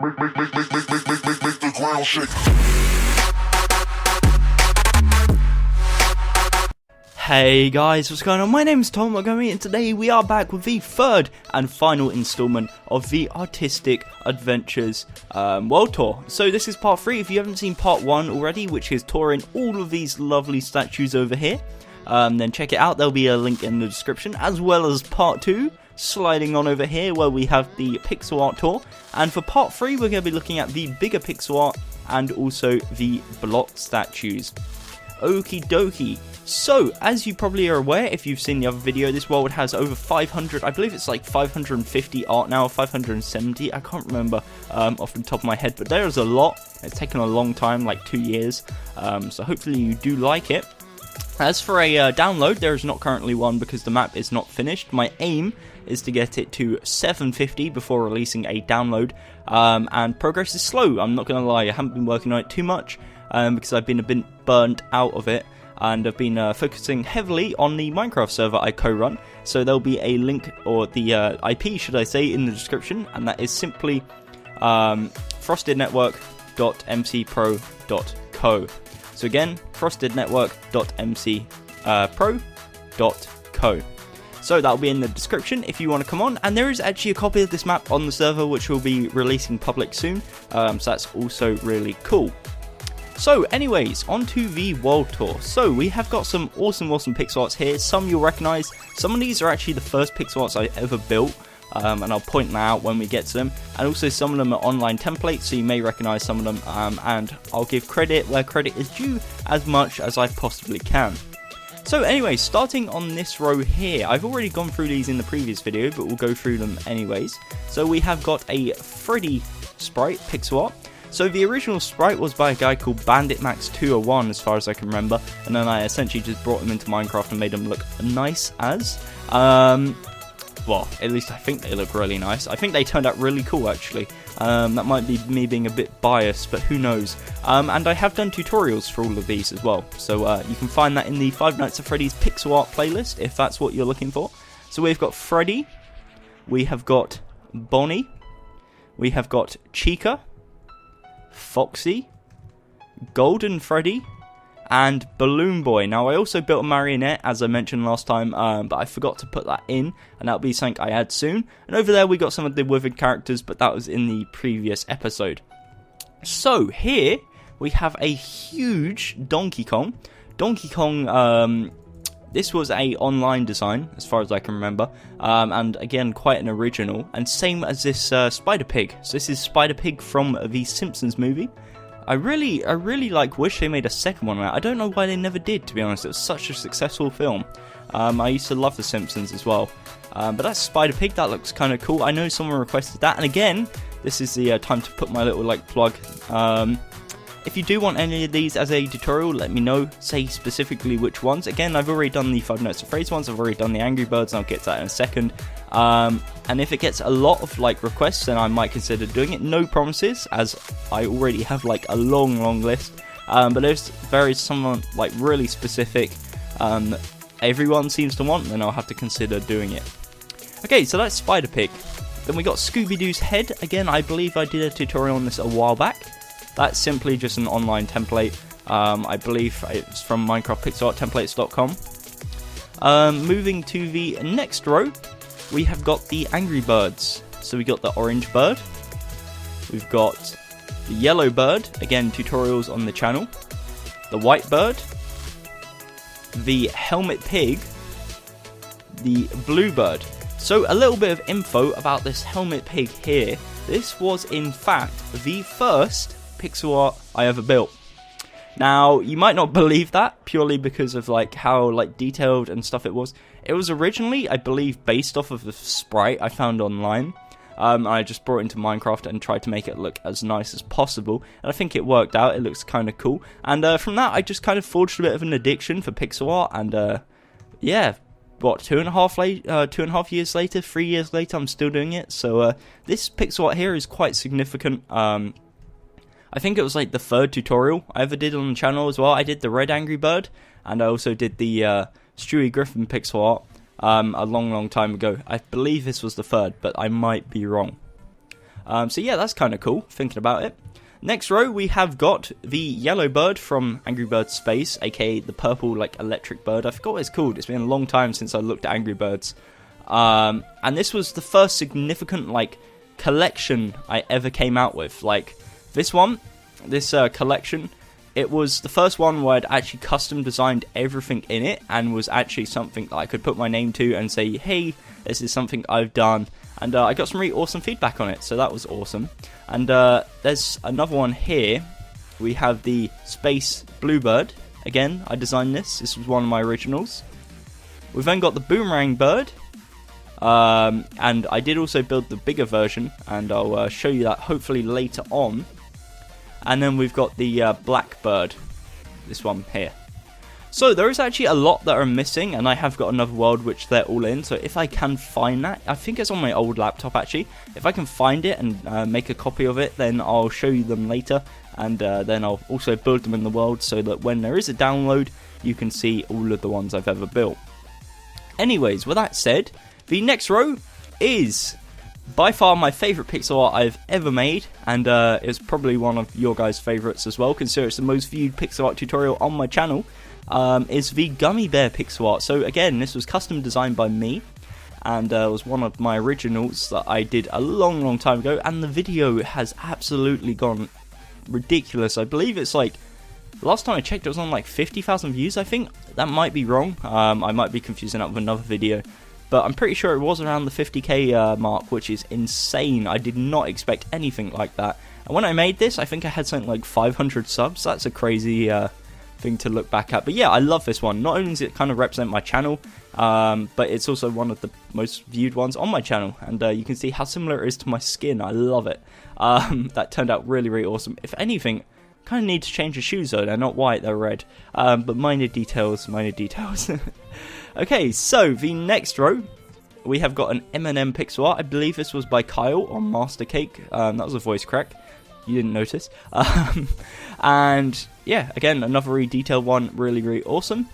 Make the ground shake. Hey guys, what's going on? My name is Tom Gummy, and today we are back with the third and final installment of the Artistic Adventures World Tour. So this is part 3. If you haven't seen part 1 already, which is touring all of these lovely statues over here, then check it out. There'll be a link in the description, as well as part 2, sliding on over here where we have the pixel art tour. And for part 3, we're going to be looking at the bigger pixel art and also the block statues. Okie dokie. So, as you probably are aware, if you've seen the other video, this world has over 500, I believe it's like 550 art now, 570, I can't remember off the top of my head, but there's a lot. It's taken a long time, like 2 years, so hopefully you do like it. As for a download, there is not currently one because the map is not finished. My aim is to get it to 750 before releasing a download, and progress is slow, I'm not going to lie. I haven't been working on it too much because I've been a bit burnt out of it. And I've been focusing heavily on the Minecraft server I co-run, so there'll be a link, or the IP should I say, in the description, and that is simply frostednetwork.mcpro.co. So again, frostednetwork.mcpro.co. So that'll be in the description if you want to come on, and there is actually a copy of this map on the server which will be releasing public soon, so that's also really cool. So anyways, on to the world tour. So we have got some awesome pixel arts here. Some you'll recognise. Some of these are actually the first pixel arts I ever built, and I'll point them out when we get to them. And also some of them are online templates, so you may recognise some of them, and I'll give credit where credit is due as much as I possibly can. So anyway, starting on this row here, I've already gone through these in the previous video, but we'll go through them anyways. So we have got a Freddy sprite pixel art. So the original sprite was by a guy called BanditMax201 as far as I can remember, and then I essentially just brought him into Minecraft and made him look nice as. Well, at least I think they look really nice. I think they turned out really cool actually. That might be me being a bit biased, but who knows. And I have done tutorials for all of these as well, so you can find that in the Five Nights at Freddy's pixel art playlist if that's what you're looking for. So we've got Freddy, we have got Bonnie, we have got Chica, Foxy, Golden Freddy, and Balloon Boy. Now I also built a marionette as I mentioned last time, but I forgot to put that in, and that'll be something I add soon. And over there we got some of the withered characters, but that was in the previous episode. So here we have a huge Donkey Kong. Donkey Kong, this was a online design as far as I can remember, and again quite an original, and same as this Spider Pig. So this is Spider Pig from the Simpsons movie. I really wish they made a second one of that. I don't know why they never did, to be honest. It was such a successful film. I used to love the Simpsons as well, but that's Spider Pig. That looks kind of cool. I know someone requested that, and again this is the time to put my little plug. If you do want any of these as a tutorial, let me know. Say specifically which ones. Again, I've already done the Five Nights at Freddy's ones. I've already done the Angry Birds, and I'll get to that in a second. And if it gets a lot of requests, then I might consider doing it. No promises, as I already have a long list. But there's someone really specific everyone seems to want, then I'll have to consider doing it. Okay, so that's Spider Pig. Then we got Scooby-Doo's head. Again, I believe I did a tutorial on this a while back. That's simply just an online template. I believe it's from MinecraftPixelArtTemplates.com. Moving to the next row, we have got the Angry Birds. So we got the orange bird. We've got the yellow bird. Again, tutorials on the channel. The white bird. The helmet pig. The blue bird. So a little bit of info about this helmet pig here. This was in fact the first pixel art I ever built. Now you might not believe that purely because of how detailed and stuff it was. It was originally, I believe, based off of the sprite I found online. I just brought it into Minecraft and tried to make it look as nice as possible, and I think it worked out. It looks kind of cool, and from that I just kind of forged a bit of an addiction for pixel art, and yeah, what, 2.5 years later, 3 years later, I'm still doing it. So this pixel art here is quite significant. I think it was the third tutorial I ever did on the channel as well. I did the red Angry Bird, and I also did the Stewie Griffin pixel art a long time ago. I believe this was the third, but I might be wrong. So yeah, that's kind of cool, thinking about it. Next row, we have got the yellow bird from Angry Birds Space, aka the purple, like, electric bird. I forgot what it's called. It's been a long time since I looked at Angry Birds. And this was the first significant, like, collection I ever came out with. Like, this one, this collection, it was the first one where I'd actually custom designed everything in it, and was actually something that I could put my name to and say, hey, this is something I've done. And I got some really awesome feedback on it, so that was awesome. And there's another one here. We have the Space Bluebird. Again, I designed this. This was one of my originals. We've then got the Boomerang Bird. And I did also build the bigger version, and I'll show you that hopefully later on. And then we've got the Blackbird. This one here. So there is actually a lot that are missing, and I have got another world which they're all in. So if I can find that, I think it's on my old laptop actually. If I can find it and make a copy of it, then I'll show you them later, and then I'll also build them in the world so that when there is a download, you can see all of the ones I've ever built. Anyways, with that said, the next row is by far my favourite pixel art I've ever made, and it's probably one of your guys' favourites as well, considering it's the most viewed pixel art tutorial on my channel. Is the Gummy Bear pixel art. So again, this was custom designed by me, and was one of my originals that I did a long time ago, and the video has absolutely gone ridiculous. I believe it's like, last time I checked it was on like 50,000 views, I think. That might be wrong, I might be confusing that with another video, but I'm pretty sure it was around the 50k mark, which is insane. I did not expect anything like that, and when I made this, I think I had something like 500 subs. That's a crazy thing to look back at. But yeah, I love this one. Not only does it kind of represent my channel, but it's also one of the most viewed ones on my channel, and you can see how similar it is to my skin. I love it. That turned out really awesome. If anything, kind of need to change the shoes though. They're not white, they're red, but minor details. Okay, so the next row, we have got an M&M pixel art. I believe this was by Kyle on Master Cake. That was a voice crack, you didn't notice. And yeah, again, another really detailed one, really awesome.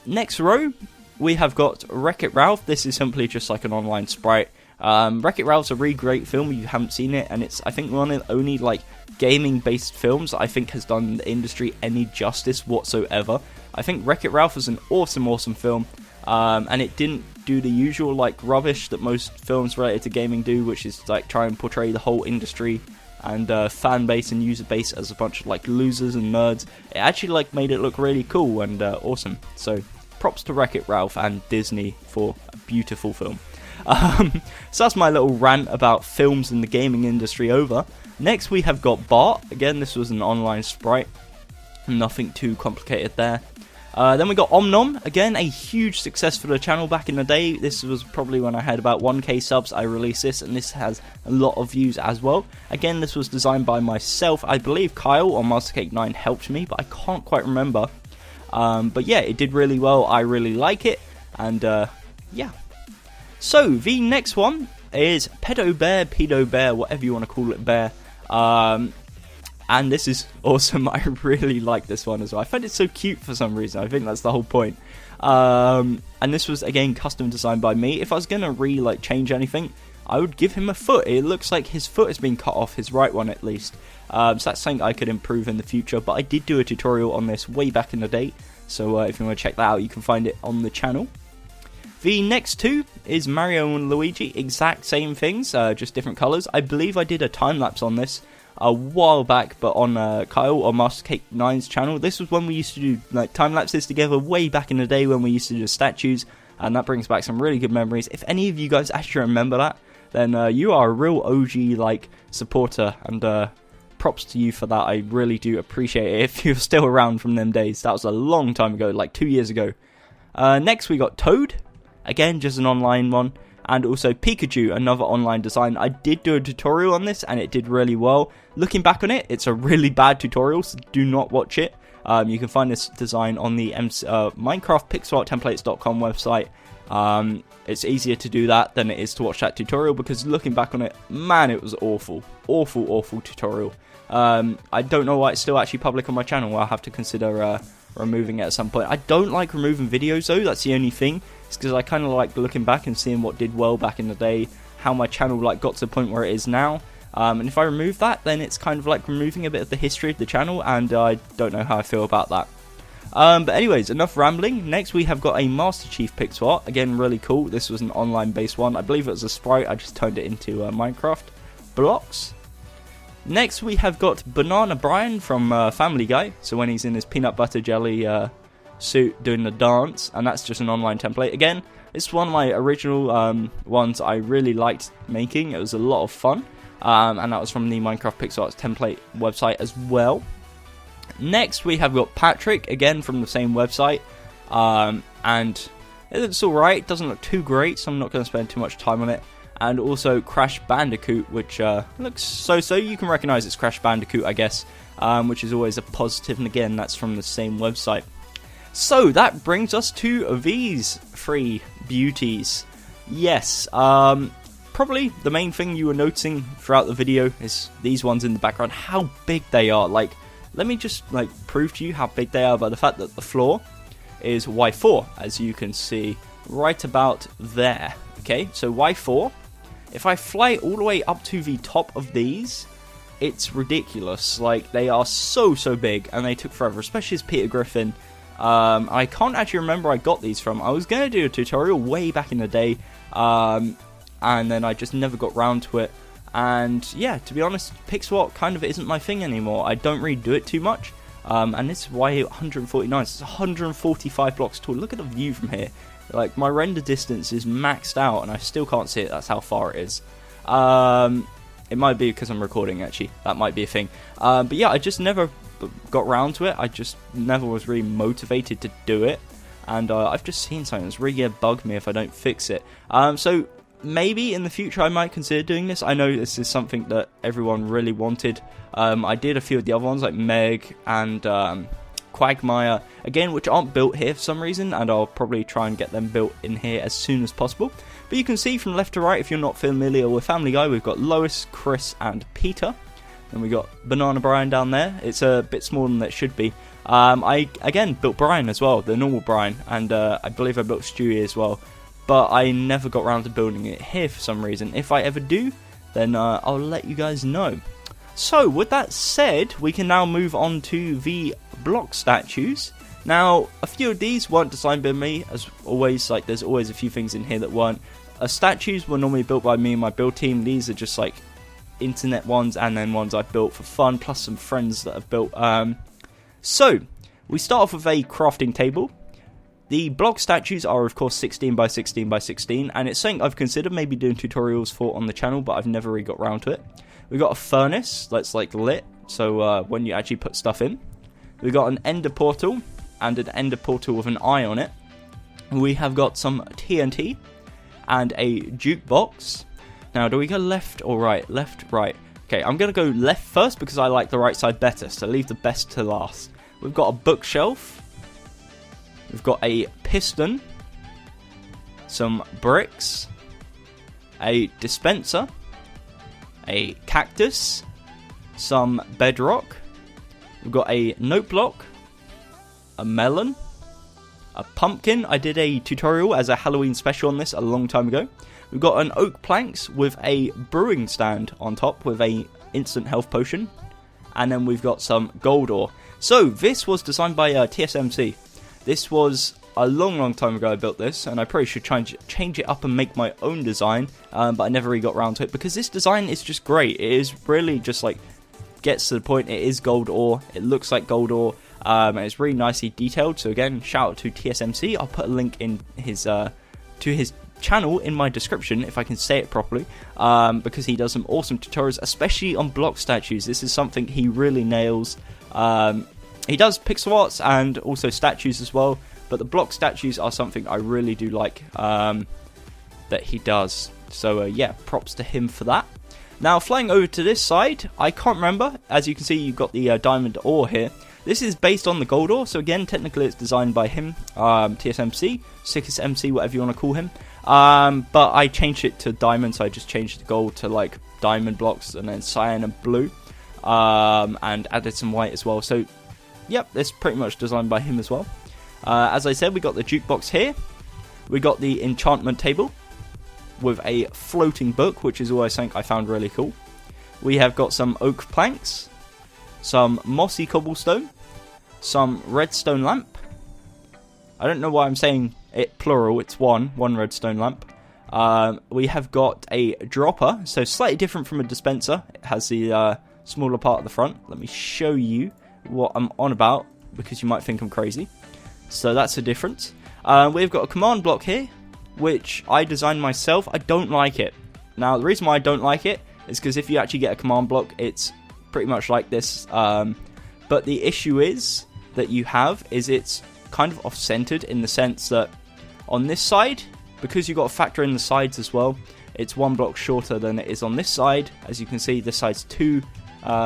Next row, we have got Wreck-It Ralph. This is simply just like an online sprite. Wreck-It Ralph's a really great film if you haven't seen it, and it's, I think, one of the only like gaming based films that I think has done the industry any justice whatsoever. I think Wreck-It Ralph was an awesome film, and it didn't do the usual like rubbish that most films related to gaming do, which is like try and portray the whole industry and fan base and user base as a bunch of like losers and nerds. It actually like made it look really cool and awesome. So props to Wreck-It Ralph and Disney for a beautiful film. So that's my little rant about films in the gaming industry over. Next we have got Bart. Again, this was an online sprite, nothing too complicated there. Then we got Omnom, again a huge success for the channel back in the day. This was probably when I had about 1k subs I released this, and this has a lot of views as well. Again, this was designed by myself. I believe Kyle on MasterCake9 helped me, but I can't quite remember. But yeah, it did really well. I really like it, and yeah. So the next one is Pedo Bear, whatever you want to call it, bear. And this is awesome. I really like this one as well. I find it so cute for some reason. I think that's the whole point. And this was again custom designed by me. If I was gonna change anything, I would give him a foot. It looks like his foot has been cut off, his right one at least. So that's something I could improve in the future. But I did do a tutorial on this way back in the day. So if you want to check that out, you can find it on the channel. The next two is Mario and Luigi. Exact same things, just different colours. I believe I did a time lapse on this a while back, but on Kyle or MasterCake9's channel. This was when we used to do like time lapses together way back in the day when we used to do statues, and that brings back some really good memories. If any of you guys actually remember that, then you are a real OG like supporter, and props to you for that. I really do appreciate it if you're still around from them days. That was a long time ago, like 2 years ago. Next we got Toad, again just an online one. And also Pikachu, another online design. I did do a tutorial on this and it did really well. Looking back on it, it's a really bad tutorial, so do not watch it. You can find this design on the MinecraftPixelArtTemplates.com website. It's easier to do that than it is to watch that tutorial, because looking back on it, man, it was awful. Awful tutorial. I don't know why it's still actually public on my channel. I'll have to consider removing it at some point. I don't like removing videos though, that's the only thing. It's because I kind of like looking back and seeing what did well back in the day, how my channel like got to the point where it is now. And if I remove that, then it's kind of like removing a bit of the history of the channel, and I don't know how I feel about that. But anyways, enough rambling. Next we have got a Master Chief pixel art. Again, really cool. This was an online based one. I believe it was a sprite. I just turned it into Minecraft blocks. Next we have got Banana Brian from Family Guy. So when he's in his peanut butter jelly suit doing the dance, and that's just an online template. Again, it's one of my original ones I really liked making. It was a lot of fun. And that was from the Minecraft Pixel Arts template website as well. Next we have got Patrick, again from the same website, and it's alright, it doesn't look too great, so I'm not going to spend too much time on it. And also Crash Bandicoot, which looks so-so. You can recognise it's Crash Bandicoot, I guess, which is always a positive, and again that's from the same website. So that brings us to these three beauties. Yes, probably the main thing you were noticing throughout the video is these ones in the background, how big they are. Like, let me just like prove to you how big they are by the fact that the floor is Y4, as you can see right about there. Okay, so Y4. If I fly all the way up to the top of these, it's ridiculous. Like, they are so big, and they took forever, especially as Peter Griffin. I can't actually remember where I got these from. I was going to do a tutorial way back in the day, and then I just never got round to it. And yeah, to be honest, pixel art kind of isn't my thing anymore. I don't really do it too much. And this is why 149. It's 145 blocks tall. Look at the view from here. Like, my render distance is maxed out, and I still can't see it. That's how far it is. It might be because I'm recording, actually. That might be a thing. But yeah, I just never got round to it. I just never was really motivated to do it. And I've just seen something that's really going to bug me if I don't fix it. So maybe in the future I might consider doing this. I know this is something that everyone really wanted. I did a few of the other ones like Meg and Quagmire, again, which aren't built here for some reason, and I'll probably try and get them built in here as soon as possible. But you can see from left to right, if you're not familiar with Family Guy, we've got Lois, Chris and Peter. And we got Banana Brian down there. It's a bit smaller than it should be. I, again, built Brian as well, the normal Brian, and I believe I built Stewie as well. But I never got around to building it here for some reason. If I ever do, then I'll let you guys know. So, with that said, we can now move on to the block statues. Now, a few of these weren't designed by me, as always. Like, there's always a few things in here that weren't. Statues were normally built by me and my build team. These are just like internet ones, and then ones I built for fun, plus some friends that have built. So, we start off with a crafting table. The block statues are, of course, 16 by 16 by 16, and it's something I've considered maybe doing tutorials for on the channel, but I've never really got around to it. We've got a furnace that's like lit, so when you actually put stuff in. We've got an ender portal, and an ender portal with an eye on it. We have got some TNT, and a jukebox. Now, do we go left or right? Left, right. Okay, I'm going to go left first because I like the right side better, so leave the best to last. We've got a bookshelf. We've got a piston, some bricks, a dispenser, a cactus, some bedrock. We've got a note block, a melon, a pumpkin. I did a tutorial as a Halloween special on this a long time ago. We've got an oak planks with a brewing stand on top with a instant health potion. And then we've got some gold ore. So this was designed by TSMC. This was a long time ago I built this, and I probably should try and change it up and make my own design, but I never really got around to it, because this design is just great. It is really just like, gets to the point. It is gold ore, it looks like gold ore, and it's really nicely detailed. So again, shout out to TSMC. I'll put a link in his to his channel in my description, if I can say it properly, because he does some awesome tutorials, especially on block statues. This is something he really nails. He does pixel arts and also statues as well, but the block statues are something I really do like that he does. So yeah, props to him for that. Now, flying over to this side, I can't remember. As you can see, you've got the diamond ore here. This is based on the gold ore, so again, technically it's designed by him, TSMC, Sickest MC, whatever you want to call him. But I changed it to diamond, so I just changed the gold to like diamond blocks, and then cyan and blue, and added some white as well. So yep, it's pretty much designed by him as well. As I said, we got the jukebox here. We got the enchantment table. with a floating book, which is always something I found really cool. We have got some oak planks, some mossy cobblestone, some redstone lamp. I don't know why I'm saying it plural, it's one redstone lamp. We have got a dropper, so slightly different from a dispenser. It has the smaller part at the front. Let me show you what I'm on about, because you might think I'm crazy. So that's a difference. We've got a command block here, which I designed myself. I don't like it. Now, the reason why I don't like it is because if you actually get a command block, it's pretty much like this. But the issue is that it's kind of off-centered in the sense that on this side, because you've got to factor in the sides as well, it's 1 block shorter than it is on this side. As you can see, this side's 2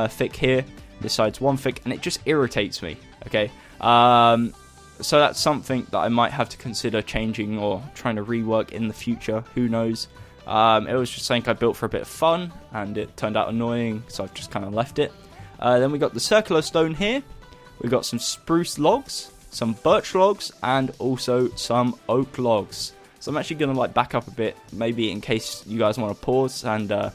thick here, this side's 1 thick, and it just irritates me, okay? So that's something that I might have to consider changing or trying to rework in the future, who knows. It was just something I built for a bit of fun, and it turned out annoying, so I've just kind of left it. Then we got the circular stone here, we've got some spruce logs, some birch logs, and also some oak logs. So I'm actually going to like back up a bit, maybe in case you guys want to pause and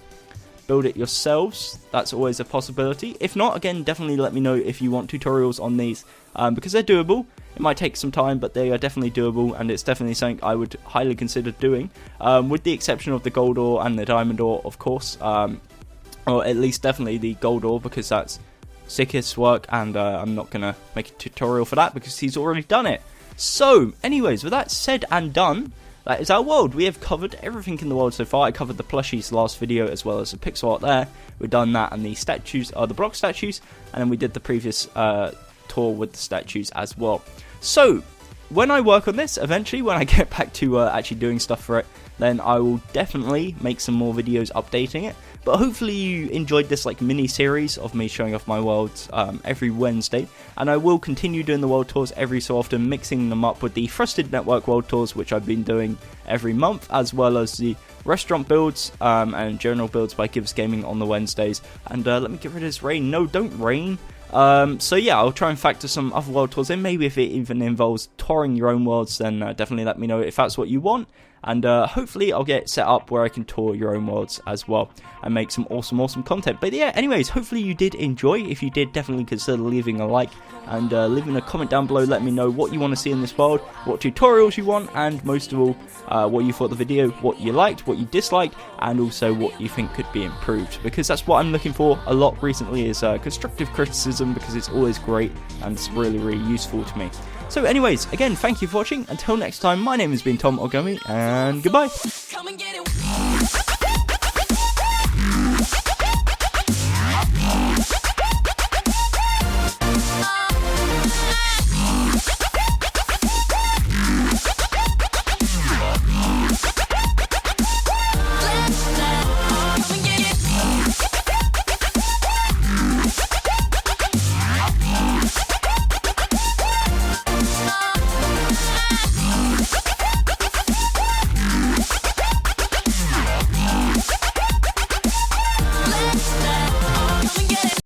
build it yourselves. That's always a possibility. If not, again, definitely let me know if you want tutorials on these, because they're doable. It might take some time, but they are definitely doable, and it's definitely something I would highly consider doing, with the exception of the gold ore and the diamond ore, of course, or at least definitely the gold ore, because that's sickest work, and I'm not going to make a tutorial for that because he's already done it. So, anyways, with that said and done, that is our world. We have covered everything in the world so far. I covered the plushies last video as well as the pixel art there. We've done that and the statues, the block statues, and then we did the previous tour with the statues as well. So, when I work on this, eventually, when I get back to actually doing stuff for it, then I will definitely make some more videos updating it. But hopefully you enjoyed this like mini series of me showing off my worlds every Wednesday, and I will continue doing the world tours every so often, mixing them up with the Frosted Network world tours, which I've been doing every month, as well as the restaurant builds and general builds by Gibbs Gaming on the Wednesdays. And let me get rid of this rain. No, don't rain. So yeah, I'll try and factor some other world tours in. Maybe if it even involves touring your own worlds, then definitely let me know if that's what you want. And hopefully I'll get set up where I can tour your own worlds as well and make some awesome content. But yeah, anyways, hopefully you did enjoy. If you did, definitely consider leaving a like and leaving a comment down below. Let me know what you want to see in this world, what tutorials you want, and most of all, what you thought of the video, what you liked, what you disliked, and also what you think could be improved. Because that's what I'm looking for a lot recently, is constructive criticism, because it's always great and it's really useful to me. So anyways, again, thank you for watching. Until next time, my name has been Tom or Gummy, and goodbye.